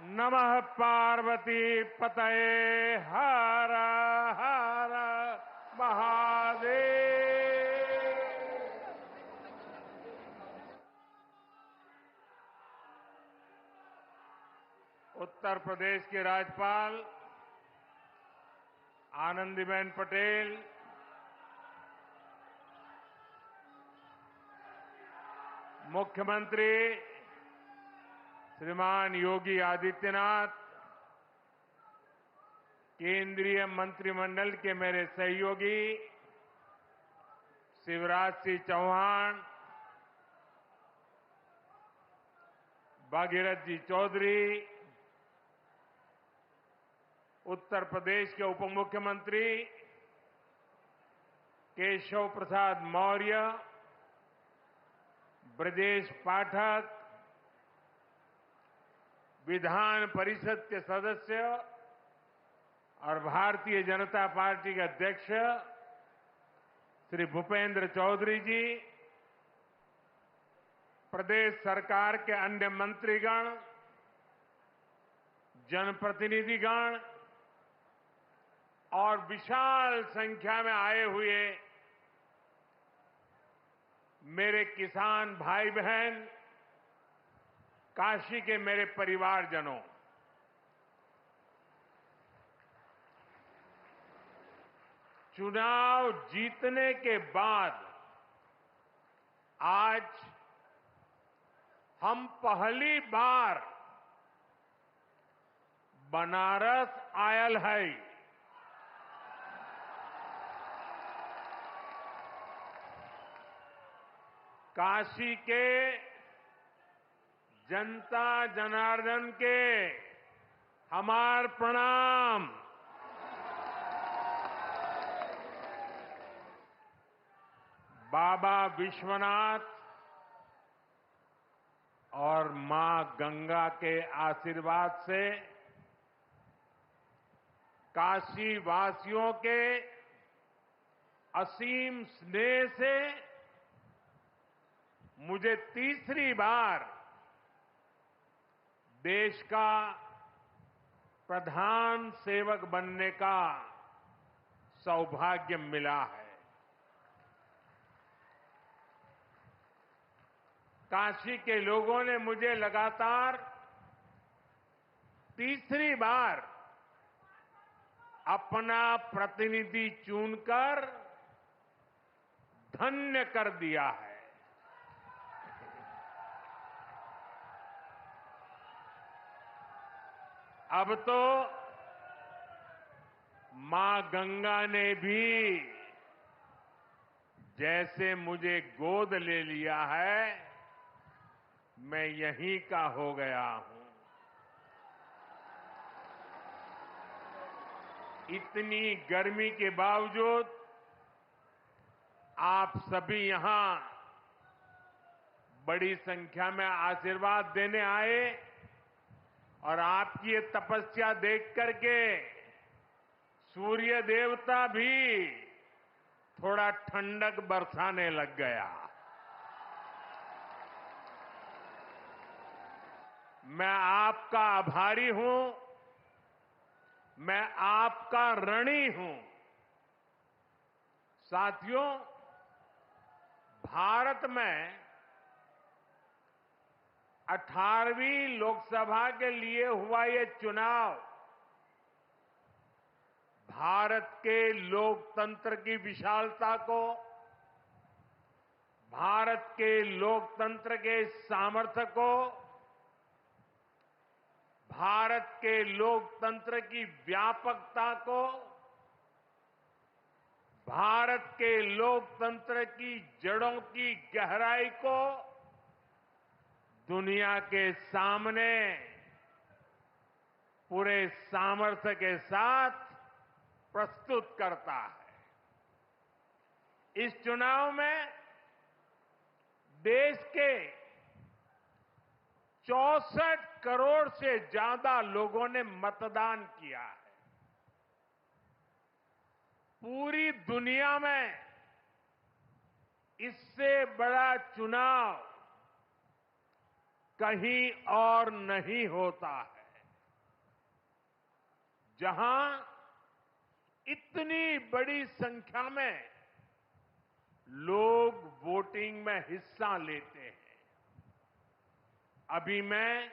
नमः पार्वती पतये हर हर महादेव। उत्तर प्रदेश के राज्यपाल आनंदीबेन पटेल, मुख्यमंत्री श्रीमान योगी आदित्यनाथ, केंद्रीय मंत्रिमंडल के मेरे सहयोगी शिवराज सिंह चौहान, भागीरथ जी चौधरी, उत्तर प्रदेश के उप मुख्यमंत्री केशव प्रसाद मौर्य, ब्रजेश पाठक, विधान परिषद के सदस्य और भारतीय जनता पार्टी के अध्यक्ष श्री भूपेंद्र चौधरी जी, प्रदेश सरकार के अन्य मंत्रीगण, जनप्रतिनिधिगण और विशाल संख्या में आए हुए मेरे किसान भाई बहन, काशी के मेरे परिवारजनों, चुनाव जीतने के बाद आज हम पहली बार बनारस आयल है। काशी के जनता जनार्दन के हमार प्रणाम। बाबा विश्वनाथ और मां गंगा के आशीर्वाद से काशी वासियों के असीम स्नेह से मुझे तीसरी बार देश का प्रधान सेवक बनने का सौभाग्य मिला है। काशी के लोगों ने मुझे लगातार तीसरी बार अपना प्रतिनिधि चुनकर धन्य कर दिया है। अब तो मां गंगा ने भी जैसे मुझे गोद ले लिया है, मैं यहीं का हो गया हूं। इतनी गर्मी के बावजूद आप सभी यहां बड़ी संख्या में आशीर्वाद देने आए और आपकी ये तपस्या देख करके सूर्य देवता भी थोड़ा ठंडक बरसाने लग गया। मैं आपका आभारी हूं, मैं आपका ऋणी हूं। साथियों, भारत में 18वीं लोकसभा के लिए हुआ ये चुनाव भारत के लोकतंत्र की विशालता को, भारत के लोकतंत्र के सामर्थ्य को, भारत के लोकतंत्र की व्यापकता को, भारत के लोकतंत्र की जड़ों की गहराई को दुनिया के सामने पूरे सामर्थ्य के साथ प्रस्तुत करता है। इस चुनाव में देश के 64 करोड़ से ज्यादा लोगों ने मतदान किया है। पूरी दुनिया में इससे बड़ा चुनाव कहीं और नहीं होता है। जहां इतनी बड़ी संख्या में लोग वोटिंग में हिस्सा लेते हैं। अभी मैं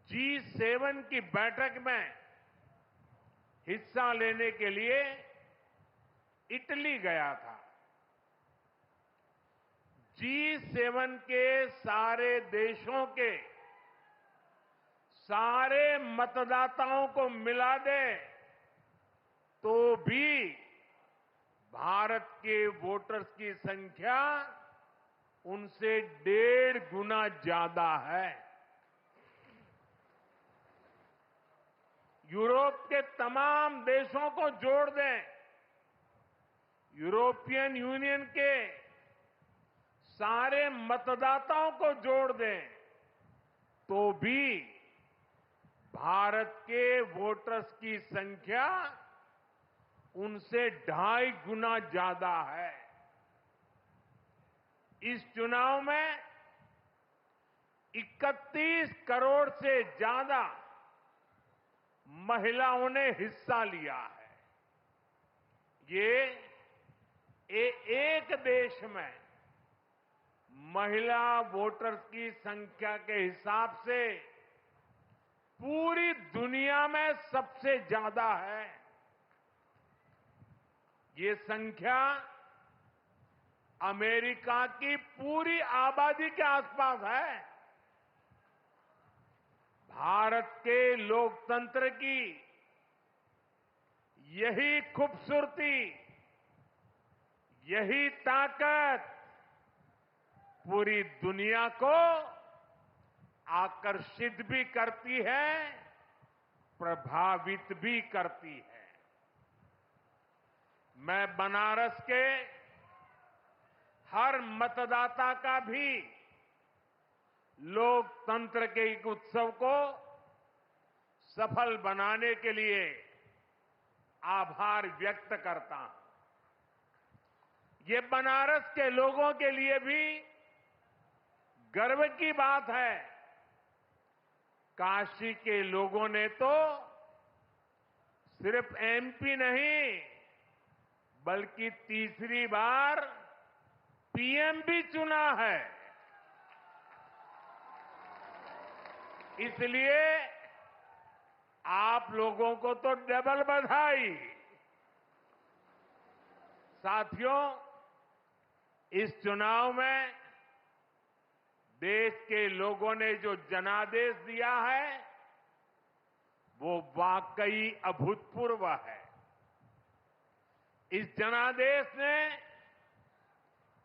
G7 की बैठक में हिस्सा लेने के लिए इटली गया था। G7 के सारे देशों के सारे मतदाताओं को मिला दे तो भी भारत के वोटर्स की संख्या उनसे 1.5 गुना ज्यादा है। यूरोप के तमाम देशों को जोड़ दें, यूरोपियन यूनियन के सारे मतदाताओं को जोड़ दें तो भी भारत के वोटर्स की संख्या उनसे 2.5 गुना ज्यादा है। इस चुनाव में 31 करोड़ से ज्यादा महिलाओं ने हिस्सा लिया है। ये एक देश में महिला वोटर्स की संख्या के हिसाब से पूरी दुनिया में सबसे ज्यादा है। ये संख्या अमेरिका की पूरी आबादी के आसपास है। भारत के लोकतंत्र की यही खूबसूरती, यही ताकत पूरी दुनिया को आकर्षित भी करती है, प्रभावित भी करती है। मैं बनारस के हर मतदाता का भी लोकतंत्र के एक उत्सव को सफल बनाने के लिए आभार व्यक्त करता हूं। ये बनारस के लोगों के लिए भी गर्व की बात है। काशी के लोगों ने तो सिर्फ MP नहीं बल्कि तीसरी बार PM भी चुना है। इसलिए आप लोगों को तो डबल बधाई। साथियों, इस चुनाव में देश के लोगों ने जो जनादेश दिया है वो वाकई अभूतपूर्व है। इस जनादेश ने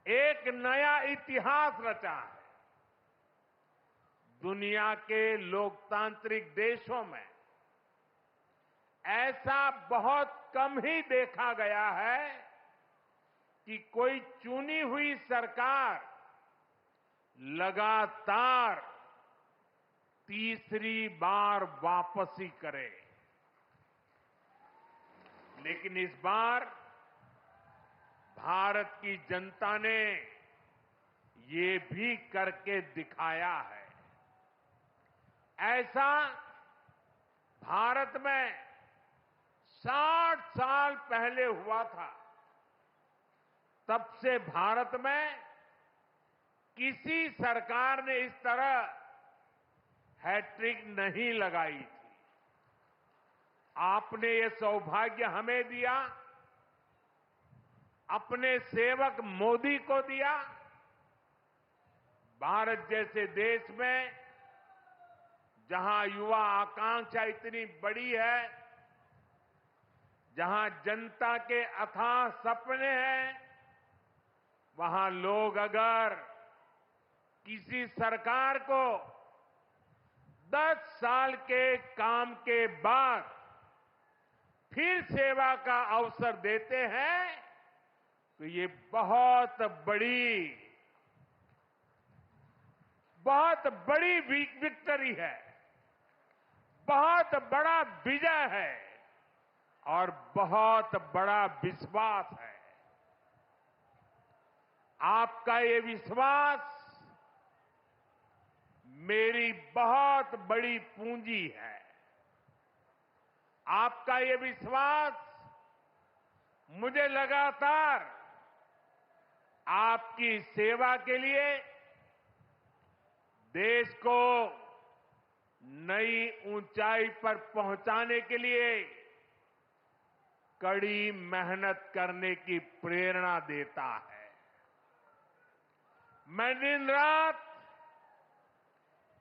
एक नया इतिहास रचा है। दुनिया के लोकतांत्रिक देशों में ऐसा बहुत कम ही देखा गया है कि कोई चुनी हुई सरकार लगातार तीसरी बार वापसी करे। लेकिन इस बार भारत की जनता ने ये भी करके दिखाया है। ऐसा भारत में 60 साल पहले हुआ था। तब से भारत में किसी सरकार ने इस तरह हैट्रिक नहीं लगाई थी। आपने ये सौभाग्य हमें दिया, अपने सेवक मोदी को दिया। भारत जैसे देश में जहां युवा आकांक्षा इतनी बड़ी है, जहां जनता के अथाह सपने हैं, वहां लोग अगर किसी सरकार को 10 साल के काम के बाद फिर सेवा का अवसर देते हैं तो ये बहुत बड़ी विक्ट्री है, बहुत बड़ा विजय है और बहुत बड़ा विश्वास है। आपका ये विश्वास मेरी बहुत बड़ी पूंजी है। आपका ये विश्वास मुझे लगातार आपकी सेवा के लिए देश को नई ऊंचाई पर पहुंचाने के लिए कड़ी मेहनत करने की प्रेरणा देता है। मैं दिन रात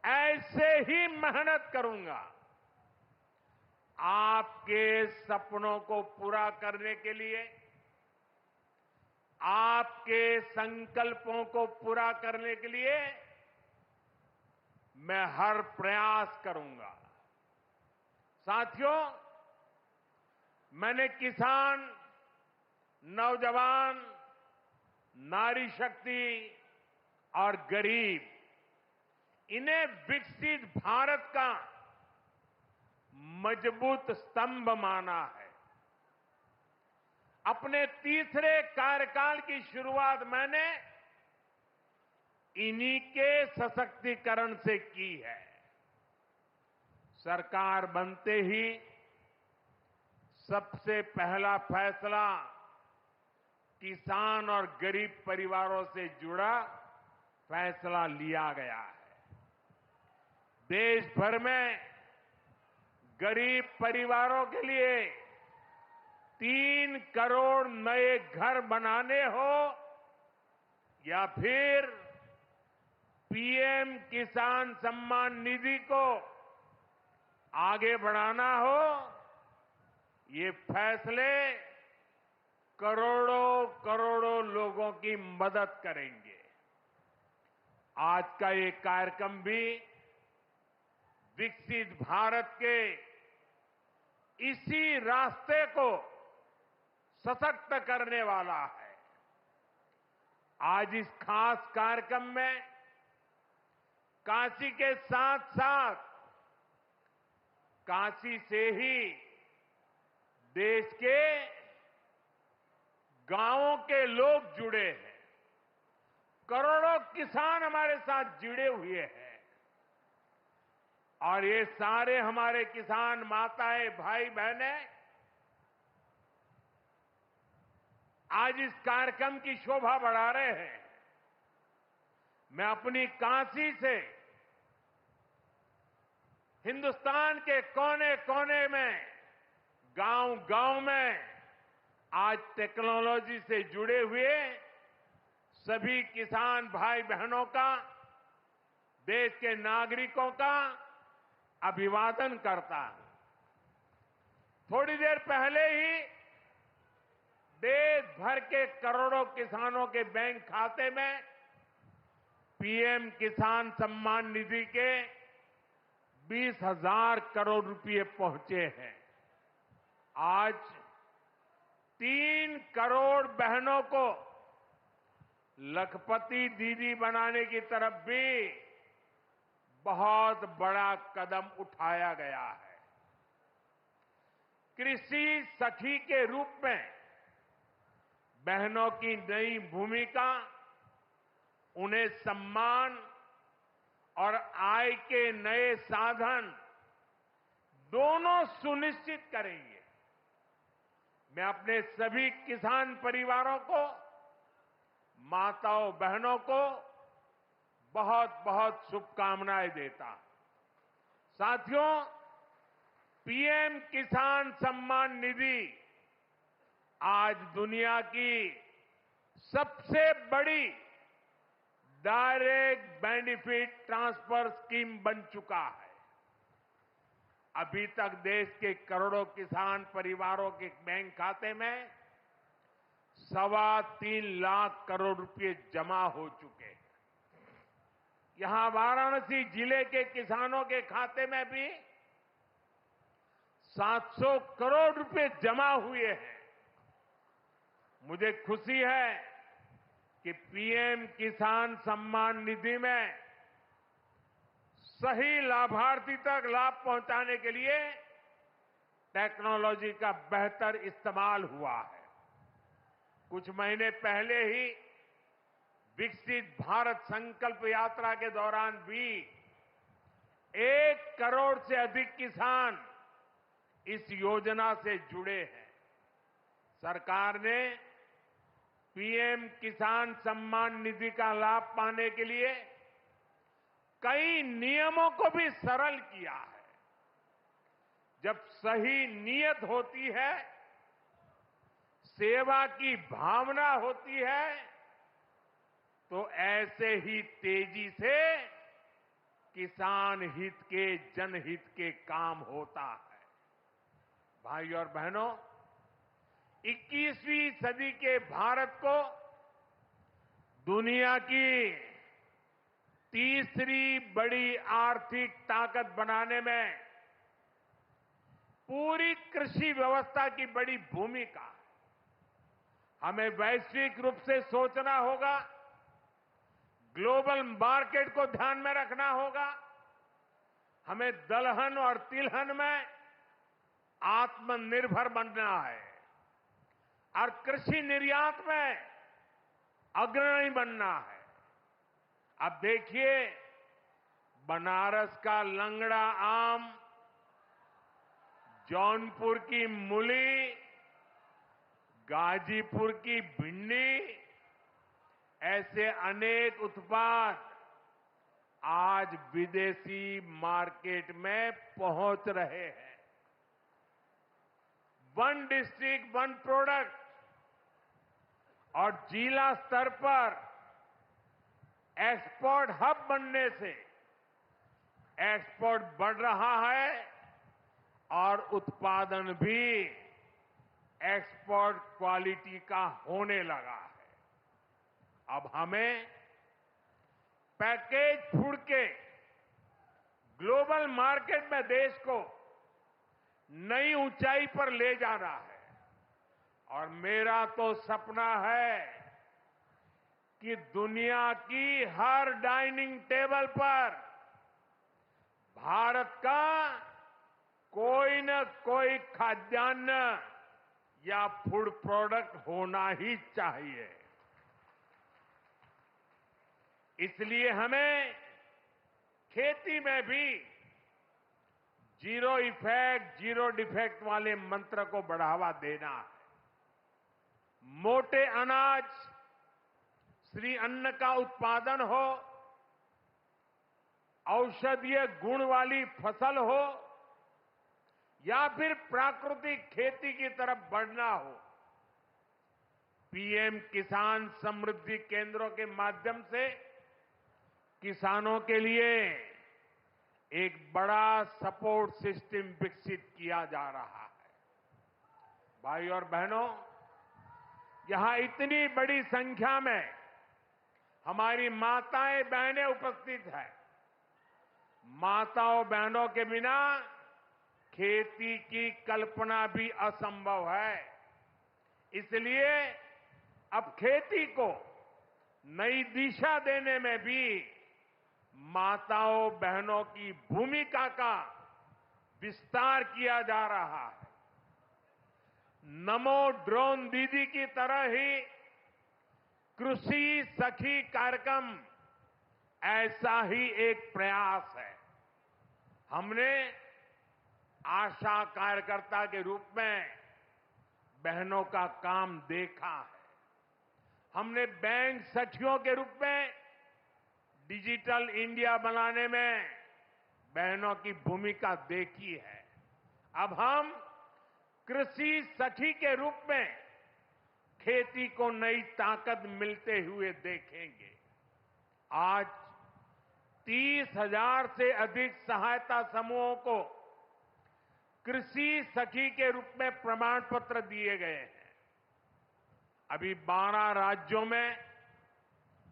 ऐसे ही मेहनत करूंगा आपके सपनों को पूरा करने के लिए, आपके संकल्पों को पूरा करने के लिए मैं हर प्रयास करूंगा। साथियों, मैंने किसान, नौजवान, नारी शक्ति और गरीब, इन्हें विकसित भारत का मजबूत स्तंभ माना है। अपने तीसरे कार्यकाल की शुरुआत मैंने इन्हीं के सशक्तिकरण से की है। सरकार बनते ही सबसे पहला फैसला किसान और गरीब परिवारों से जुड़ा फैसला लिया गया है। देश भर में गरीब परिवारों के लिए 3 करोड़ नए घर बनाने हो या फिर पीएम किसान सम्मान निधि को आगे बढ़ाना हो, ये फैसले करोड़ों करोड़ों लोगों की मदद करेंगे। आज का ये कार्यक्रम भी विकसित भारत के इसी रास्ते को सशक्त करने वाला है। आज इस खास कार्यक्रम में काशी के साथ साथ काशी से ही देश के गांवों के लोग जुड़े हैं। करोड़ों किसान हमारे साथ जुड़े हुए हैं और ये सारे हमारे किसान माताएं, भाई बहनें आज इस कार्यक्रम की शोभा बढ़ा रहे हैं। मैं अपनी काशी से हिंदुस्तान के कोने कोने में, गांव गांव में आज टेक्नोलॉजी से जुड़े हुए सभी किसान भाई बहनों का, देश के नागरिकों का अभिवादन करता हूं। थोड़ी देर पहले ही देश भर के करोड़ों किसानों के बैंक खाते में पीएम किसान सम्मान निधि के 20,000 करोड़ रुपए पहुंचे हैं। आज 3 करोड़ बहनों को लखपति दीदी बनाने की तरफ भी बहुत बड़ा कदम उठाया गया है। कृषि सखी के रूप में बहनों की नई भूमिका उन्हें सम्मान और आय के नए साधन दोनों सुनिश्चित करेंगे। मैं अपने सभी किसान परिवारों को, माताओं बहनों को बहुत बहुत शुभकामनाएं देता हूं। साथियों, पीएम किसान सम्मान निधि आज दुनिया की सबसे बड़ी डायरेक्ट बेनिफिट ट्रांसफर स्कीम बन चुका है। अभी तक देश के करोड़ों किसान परिवारों के बैंक खाते में 3.25 लाख करोड़ रुपए जमा हो चुके हैं। यहां वाराणसी जिले के किसानों के खाते में भी 700 करोड़ रुपए जमा हुए हैं। मुझे खुशी है कि पीएम किसान सम्मान निधि में सही लाभार्थी तक लाभ पहुंचाने के लिए टेक्नोलॉजी का बेहतर इस्तेमाल हुआ है। कुछ महीने पहले ही विकसित भारत संकल्प यात्रा के दौरान भी 1 करोड़ से अधिक किसान इस योजना से जुड़े हैं। सरकार ने पीएम किसान सम्मान निधि का लाभ पाने के लिए कई नियमों को भी सरल किया है। जब सही नीयत होती है, सेवा की भावना होती है, तो ऐसे ही तेजी से किसान हित के, जनहित के काम होता है। भाई और बहनों, 21वीं सदी के भारत को दुनिया की तीसरी बड़ी आर्थिक ताकत बनाने में पूरी कृषि व्यवस्था की बड़ी भूमिका है। हमें वैश्विक रूप से सोचना होगा, ग्लोबल मार्केट को ध्यान में रखना होगा। हमें दलहन और तिलहन में आत्मनिर्भर बनना है और कृषि निर्यात में अग्रणी बनना है। अब देखिए, बनारस का लंगड़ा आम, जौनपुर की मूली, गाजीपुर की भिंडी, ऐसे अनेक उत्पाद आज विदेशी मार्केट में पहुंच रहे हैं। वन डिस्ट्रिक्ट वन प्रोडक्ट और जिला स्तर पर एक्सपोर्ट हब बनने से एक्सपोर्ट बढ़ रहा है और उत्पादन भी एक्सपोर्ट क्वालिटी का होने लगा है। अब हमें पैकेज फूड के ग्लोबल मार्केट में देश को नई ऊंचाई पर ले जाना है और मेरा तो सपना है कि दुनिया की हर डाइनिंग टेबल पर भारत का कोई न कोई खाद्यान्न या फूड प्रोडक्ट होना ही चाहिए। इसलिए हमें खेती में भी जीरो इफेक्ट, जीरो डिफेक्ट वाले मंत्र को बढ़ावा देना है। मोटे अनाज, श्री अन्न का उत्पादन हो, औषधीय गुण वाली फसल हो या फिर प्राकृतिक खेती की तरफ बढ़ना हो, पीएम किसान समृद्धि केंद्रों के माध्यम से किसानों के लिए एक बड़ा सपोर्ट सिस्टम विकसित किया जा रहा है। भाई और बहनों, यहां इतनी बड़ी संख्या में हमारी माताएं बहनें उपस्थित हैं। माताओं बहनों के बिना खेती की कल्पना भी असंभव है। इसलिए अब खेती को नई दिशा देने में भी माताओं बहनों की भूमिका का विस्तार किया जा रहा है। नमो ड्रोन दीदी की तरह ही कृषि सखी कार्यक्रम ऐसा ही एक प्रयास है। हमने आशा कार्यकर्ता के रूप में बहनों का काम देखा है। हमने बैंक सखियों के रूप में डिजिटल इंडिया बनाने में बहनों की भूमिका देखी है। अब हम कृषि सखी के रूप में खेती को नई ताकत मिलते हुए देखेंगे। आज 30,000 से अधिक सहायता समूहों को कृषि सखी के रूप में प्रमाण पत्र दिए गए हैं। अभी 12 राज्यों में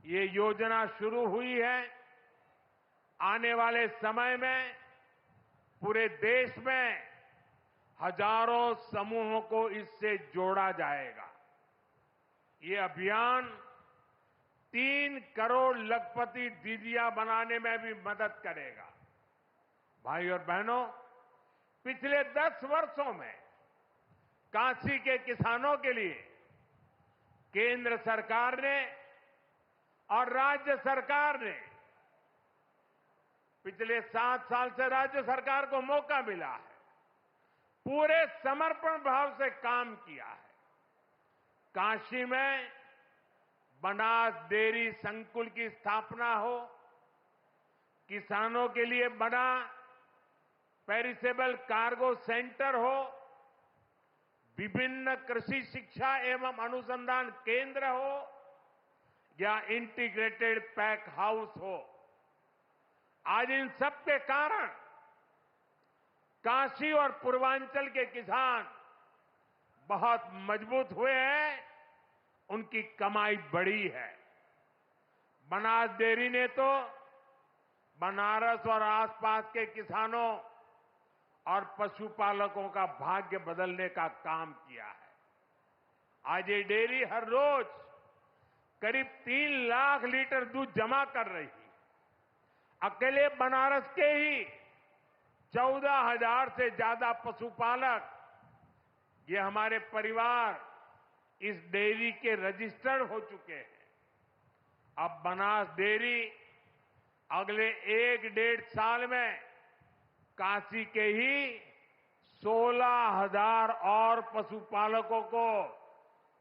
ये योजना शुरू हुई है। आने वाले समय में पूरे देश में हजारों समूहों को इससे जोड़ा जाएगा। ये अभियान 3 करोड़ लखपति दीदियां बनाने में भी मदद करेगा। भाई और बहनों, पिछले 10 वर्षों में काशी के किसानों के लिए केंद्र सरकार ने और राज्य सरकार ने, पिछले 7 साल से राज्य सरकार को मौका मिला है, पूरे समर्पण भाव से काम किया है। काशी में बनास डेयरी संकुल की स्थापना हो, किसानों के लिए बना पेरिसेबल कार्गो सेंटर हो, विभिन्न कृषि शिक्षा एवं अनुसंधान केंद्र हो या इंटीग्रेटेड पैक हाउस हो, आज इन सब के कारण काशी और पूर्वांचल के किसान बहुत मजबूत हुए हैं, उनकी कमाई बढ़ी है। बनास डेयरी ने तो बनारस और आसपास के किसानों और पशुपालकों का भाग्य बदलने का काम किया है। आज ये डेयरी हर रोज करीब 3 लाख लीटर दूध जमा कर रही है। अकेले बनारस के ही 14,000 से ज्यादा पशुपालक, ये हमारे परिवार इस डेयरी के रजिस्टर्ड हो चुके हैं। अब बनास डेयरी अगले 1-1.5 साल में काशी के ही 16,000 और पशुपालकों को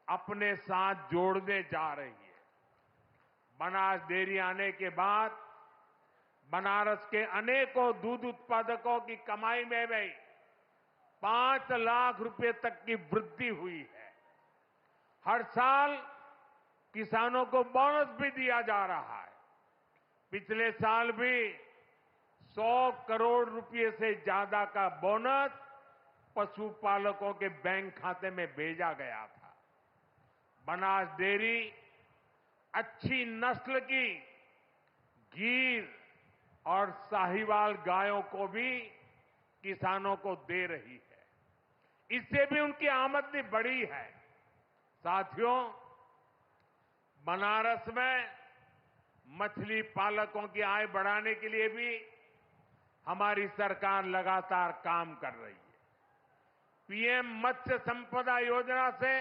अपने साथ जोड़ने जा रही है। बनास डेयरी आने के बाद बनारस के अनेकों दूध उत्पादकों की कमाई में भी 5 लाख रुपए तक की वृद्धि हुई है। हर साल किसानों को बोनस भी दिया जा रहा है। पिछले साल भी 100 करोड़ रुपए से ज्यादा का बोनस पशुपालकों के बैंक खाते में भेजा गया था। बनास डेयरी अच्छी नस्ल की गीर और साहिवाल गायों को भी किसानों को दे रही है। इससे भी उनकी आमदनी बढ़ी है। साथियों, बनारस में मछली पालकों की आय बढ़ाने के लिए भी हमारी सरकार लगातार काम कर रही है। पीएम मत्स्य संपदा योजना से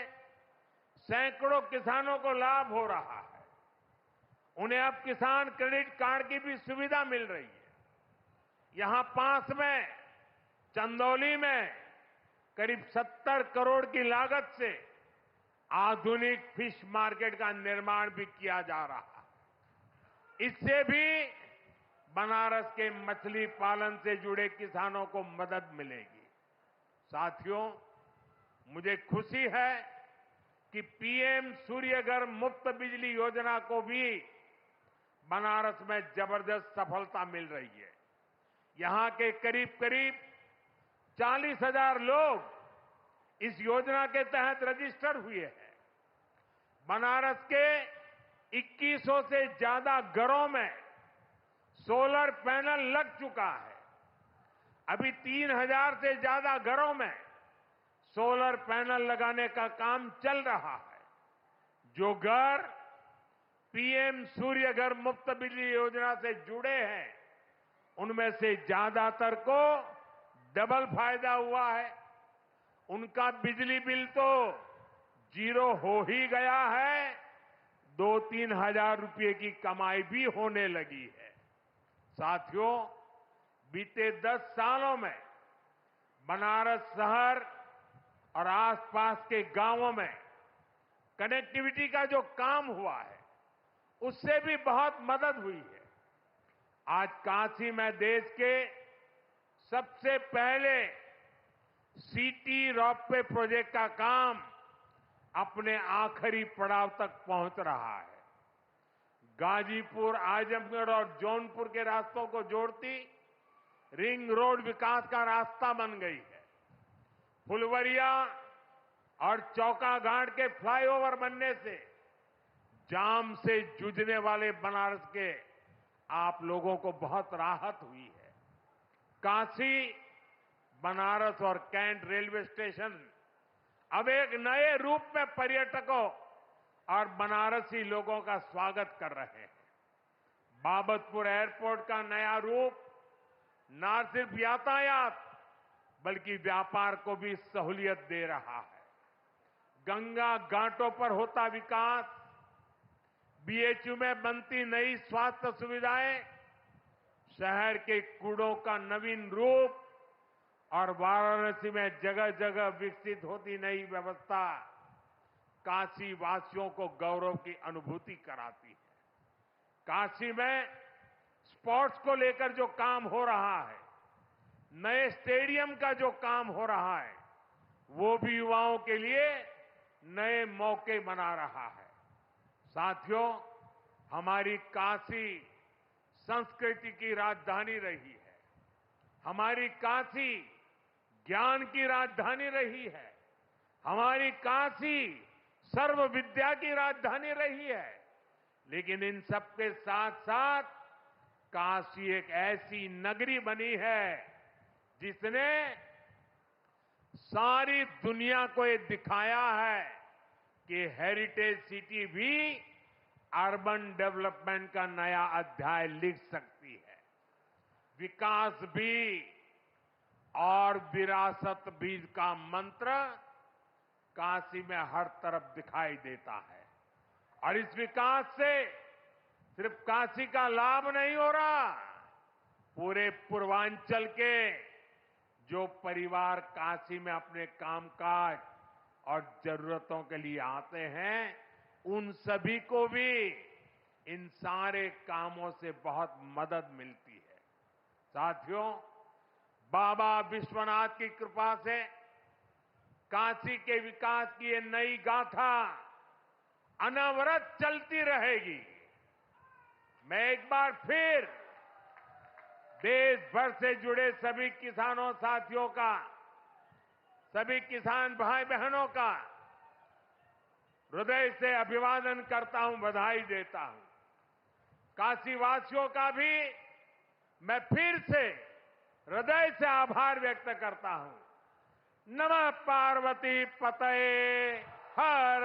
सैकड़ों किसानों को लाभ हो रहा है। उन्हें अब किसान क्रेडिट कार्ड की भी सुविधा मिल रही है। यहां पास में चंदौली में करीब 70 करोड़ की लागत से आधुनिक फिश मार्केट का निर्माण भी किया जा रहा है। इससे भी बनारस के मछली पालन से जुड़े किसानों को मदद मिलेगी। साथियों, मुझे खुशी है कि पीएम सूर्यघर मुफ्त बिजली योजना को भी बनारस में जबरदस्त सफलता मिल रही है। यहां के करीब 40,000 लोग इस योजना के तहत रजिस्टर हुए हैं। बनारस के 2100 से ज्यादा घरों में सोलर पैनल लग चुका है। अभी 3,000 से ज्यादा घरों में सोलर पैनल लगाने का काम चल रहा है। जो घर पीएम सूर्यघर मुफ्त बिजली योजना से जुड़े हैं, उनमें से ज्यादातर को डबल फायदा हुआ है। उनका बिजली बिल तो 0 हो ही गया है, 2-3 हजार रुपए की कमाई भी होने लगी है। साथियों, बीते 10 सालों में बनारस शहर और आसपास के गांवों में कनेक्टिविटी का जो काम हुआ है, उससे भी बहुत मदद हुई है। आज काशी में देश के सबसे पहले सिटी रोपवे प्रोजेक्ट का काम अपने आखिरी पड़ाव तक पहुंच रहा है। गाजीपुर, आजमगढ़ और जौनपुर के रास्तों को जोड़ती रिंग रोड विकास का रास्ता बन गई है। फुलवरिया और चौका घाट के फ्लाईओवर बनने से जाम से जूझने वाले बनारस के आप लोगों को बहुत राहत हुई है। काशी, बनारस और कैंट रेलवे स्टेशन अब एक नए रूप में पर्यटकों और बनारसी लोगों का स्वागत कर रहे हैं। बाबतपुर एयरपोर्ट का नया रूप न सिर्फ यातायात बल्कि व्यापार को भी सहूलियत दे रहा है। गंगा घाटों पर होता विकास, बीएचयू में बनती नई स्वास्थ्य सुविधाएं, शहर के कूड़ों का नवीन रूप और वाराणसी में जगह जगह विकसित होती नई व्यवस्था काशी वासियों को गौरव की अनुभूति कराती है। काशी में स्पोर्ट्स को लेकर जो काम हो रहा है, नए स्टेडियम का जो काम हो रहा है, वो भी युवाओं के लिए नए मौके बना रहा है। साथियों, हमारी काशी संस्कृति की राजधानी रही है। हमारी काशी ज्ञान की राजधानी रही है। हमारी काशी सर्व विद्या की राजधानी रही है। लेकिन इन सबके साथ साथ काशी एक ऐसी नगरी बनी है जिसने सारी दुनिया को ये दिखाया है कि हेरिटेज सिटी भी अर्बन डेवलपमेंट का नया अध्याय लिख सकती है। विकास भी और विरासत भी का मंत्र काशी में हर तरफ दिखाई देता है। और इस विकास से सिर्फ काशी का लाभ नहीं हो रहा, पूरे पूर्वांचल के जो परिवार काशी में अपने कामकाज और जरूरतों के लिए आते हैं, उन सभी को भी इन सारे कामों से बहुत मदद मिलती है। साथियों, बाबा विश्वनाथ की कृपा से काशी के विकास की ये नई गाथा अनवरत चलती रहेगी। मैं एक बार फिर देश भर से जुड़े सभी किसानों साथियों का, सभी किसान भाई बहनों का हृदय से अभिवादन करता हूं, बधाई देता हूं। काशीवासियों का भी मैं फिर से हृदय से आभार व्यक्त करता हूं। नमः पार्वती पतये हर